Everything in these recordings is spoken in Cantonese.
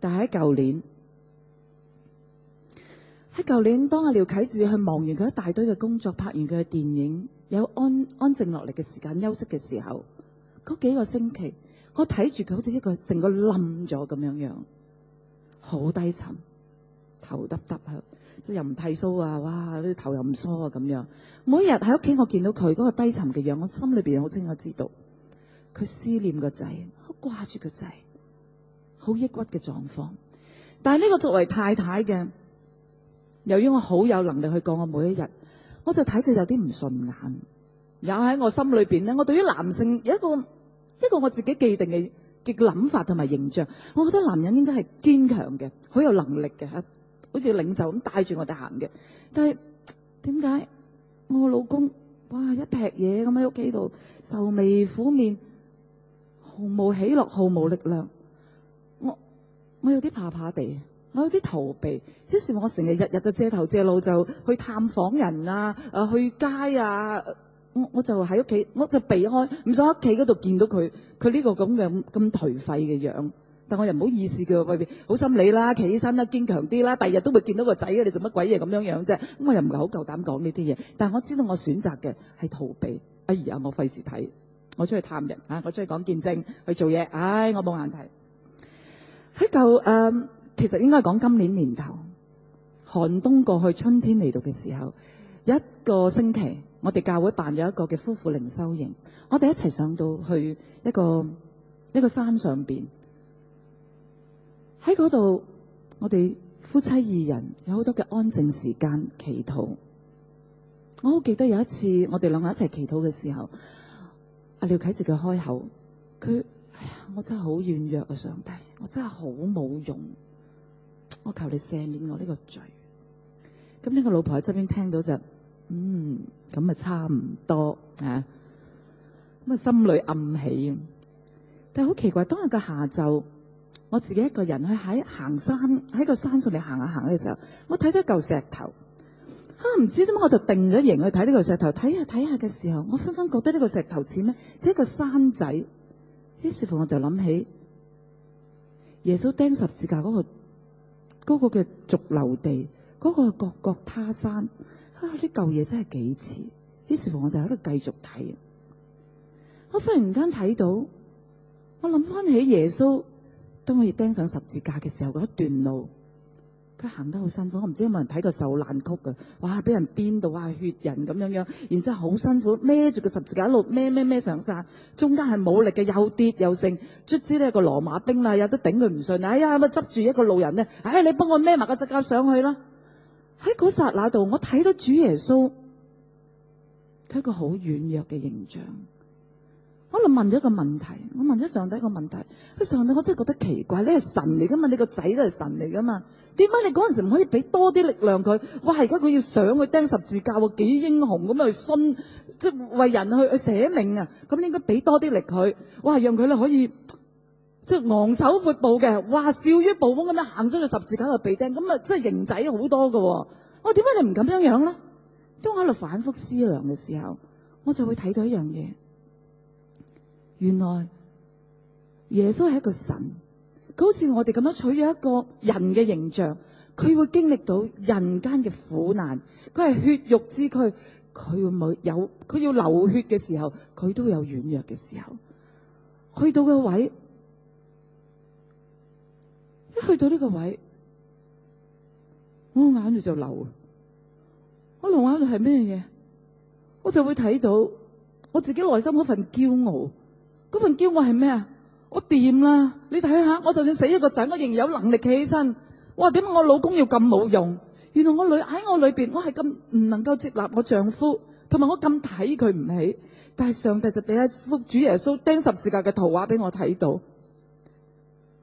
但係喺舊年，當阿廖啟智去忙完佢一大堆嘅工作，拍完佢嘅電影，有安靜落嚟嘅時間休息嘅時候，嗰幾個星期，我睇住佢好似一個成個冧咗咁樣，好低沉，頭耷耷啊，即係又唔剃鬚啊，哇！啲頭又唔梳啊咁樣。每日喺屋企我見到佢嗰個低沉嘅樣，我心裏邊好清楚知道，佢思念個仔，好掛住個仔，好抑鬱嘅狀況。但係呢個作為太太嘅，由於我好有能力去過我每一日，我就睇佢有啲唔順眼，有喺我心裏邊咧，我對於男性有一個我自己既定嘅諗法同埋形象，我覺得男人應該係堅強嘅，好有能力嘅，好似領袖咁帶住我哋行嘅。但係點解我老公哇一劈嘢咁喺屋企度愁眉苦面，毫無喜樂，毫無力量，我有啲怕怕地。我有啲逃避，於是我成日日就借頭借路就去探訪人啊，去街啊，我就喺屋企，我就避開，唔想喺屋企嗰度見到佢呢個咁頹廢嘅樣。但我又唔好意思叫佢好心理啦，企起身啦，堅強啲啦，第二日都會見到個仔嘅，你做乜鬼嘢咁樣啫？咁我又唔係好夠膽講呢啲嘢，但係我知道我選擇嘅係逃避。哎呀，我費事睇，我出去探人啊，我出去講見證，去做嘢，唉，我冇眼睇。喺其實應該講今年年頭，寒冬過去，春天嚟到嘅時候，一個星期，我哋教會辦咗一個嘅夫婦靈修營，我哋一齊上到去一個山上邊，喺嗰度，我哋夫妻二人有好多嘅安靜時間祈禱。我好記得有一次，我哋兩個一齊祈禱嘅時候，阿廖啟智佢開口，哎呀，我真係好軟弱啊，上帝，我真係好冇用。我求你赦免我呢個罪。咁呢個老婆喺側邊聽到就，咁啊差唔多啊，咁啊心裏暗喜。但係好奇怪，當日嘅下晝，我自己一個人去行山，喺個山上面行下行嘅時候，我睇到一嚿石頭，唔知點解我就定咗型去睇呢個石頭，睇下嘅時候，我紛紛覺得呢個石頭似咩？似一個山仔。於是乎我就諗起耶穌釘十字架嗰個嘅髑髏地，嗰個各各他山，呢嚿嘢真係幾似。於是乎我就喺度繼續睇。我忽然間睇到，我諗翻起耶穌當我要釘上十字架嘅時候嗰一段路，佢行得好辛苦。我唔知有冇人睇過受難曲啊？哇，俾人鞭到哇血人咁樣，然之後好辛苦孭住個十字架一路孭上山，中間係冇力嘅，又跌又剩。卒之呢個羅馬兵啦，有得頂佢唔順，哎呀，咁執住一個路人咧，哎，你幫我孭埋個十字架上去啦。喺嗰剎那度，我睇到主耶穌，佢係一個好軟弱嘅形象。我就問咗一個問題，我問咗上帝一個問題，上帝，我真係覺得奇怪，你係神嚟噶嘛，你個仔都係神嚟噶嘛，點解你嗰陣時唔可以俾多啲力量佢？哇，而家佢要上去釘十字架喎，幾英雄咁樣去殉，即係為人去捨命啊！咁你應該俾多啲力佢，哇，讓佢咧可以即係昂首闊步嘅，哇，笑於暴風咁樣行上去十字架度被釘，咁啊，即係型仔好多噶。我點解你唔咁樣樣咧？當我喺度反覆思量嘅時候，我就會睇到一樣嘢。原來耶穌係一個神，佢好似我哋咁樣取咗一個人嘅形象，佢會經歷到人間嘅苦難，佢係血肉之軀，佢要流血嘅時候，佢都有軟弱嘅時候。去到個位，一去到呢個位，我眼淚就流。我流眼淚係咩嘢？我就會睇到我自己內心嗰份驕傲。嗰份驕傲係咩啊？我掂啦！你睇下，我就算死一個仔，我仍然有能力企起身。哇！點解我老公要咁冇用？原來喺我裏邊，我係咁唔能夠接納我丈夫，同埋我咁睇佢唔起。但係上帝就俾一幅主耶穌釘十字架嘅圖畫俾我睇到。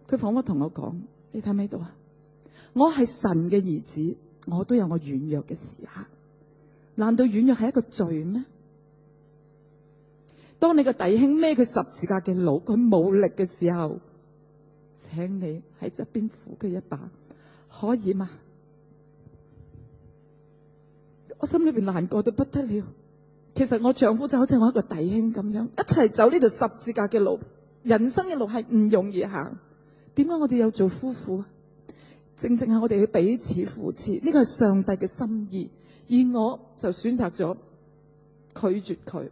佢彷彿同我講：你睇唔睇到啊？我係神嘅兒子，我都有我軟弱嘅時刻。難道軟弱係一個罪咩？當你個弟兄孭佢十字架嘅路，佢冇力嘅時候，請你喺側邊扶佢一把，可以嗎？我心裏邊難過到不得了。其實我丈夫就好似我一個弟兄咁樣，一齊走呢條十字架嘅路。人生嘅路係唔容易行，點解我哋有做夫婦？正正係我哋要彼此扶持，呢個係上帝嘅心意，而我就選擇咗拒絕佢，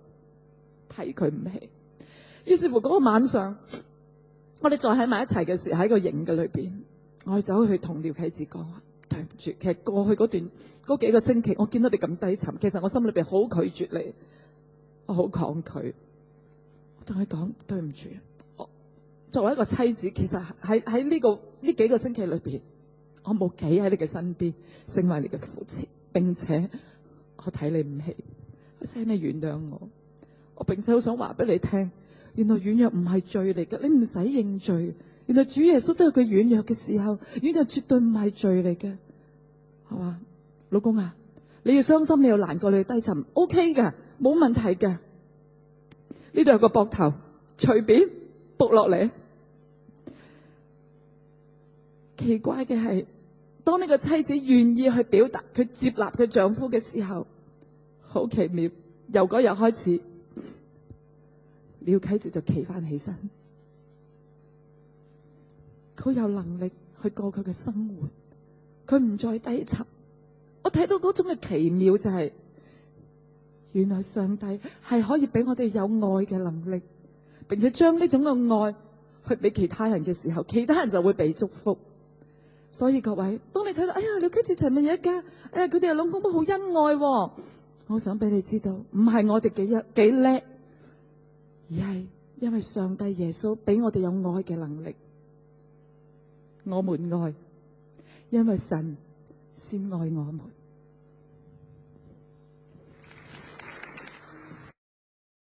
睇佢唔起。於是乎嗰個晚上，我哋再喺埋一齊嘅時候，喺個營嘅裏邊，我哋走去同廖啟智講話，對唔住，其實過去嗰幾個星期，我見到你咁低沉，其實我心裏邊好拒絕你，我好抗拒。我同佢講，對唔住，我作為一個妻子，其實喺呢幾個星期裏邊，我冇企喺你嘅身邊，成為你嘅扶持，並且我睇你唔起，我請你原諒我並且好想話俾你聽，原來軟弱唔係罪嚟嘅，你唔使認罪。原來主耶穌都有佢軟弱嘅時候，軟弱絕對唔係罪嚟嘅，係嘛？老公啊，你要傷心，你要難過，你要低沉 ，OK 嘅，冇問題嘅。呢度有個膊頭，隨便仆落嚟。奇怪嘅係，當呢個妻子願意去表達佢接納佢丈夫嘅時候，好奇妙。由嗰日開始，廖啟智就企翻起身，佢有能力去過佢嘅生活，佢唔再低沉。我睇到嗰種嘅奇妙就係，原來上帝係可以俾我哋有愛嘅能力，並且將呢種嘅愛去俾其他人嘅時候，其他人就會被祝福。所以各位，當你睇到，哎呀，廖啟智陳明一家，哎呀，佢哋嘅兩公婆好恩愛喎，我想俾你知道，唔係我哋幾叻，而係因為上帝耶穌俾我哋有愛嘅能力。我們愛，因為神先愛我們。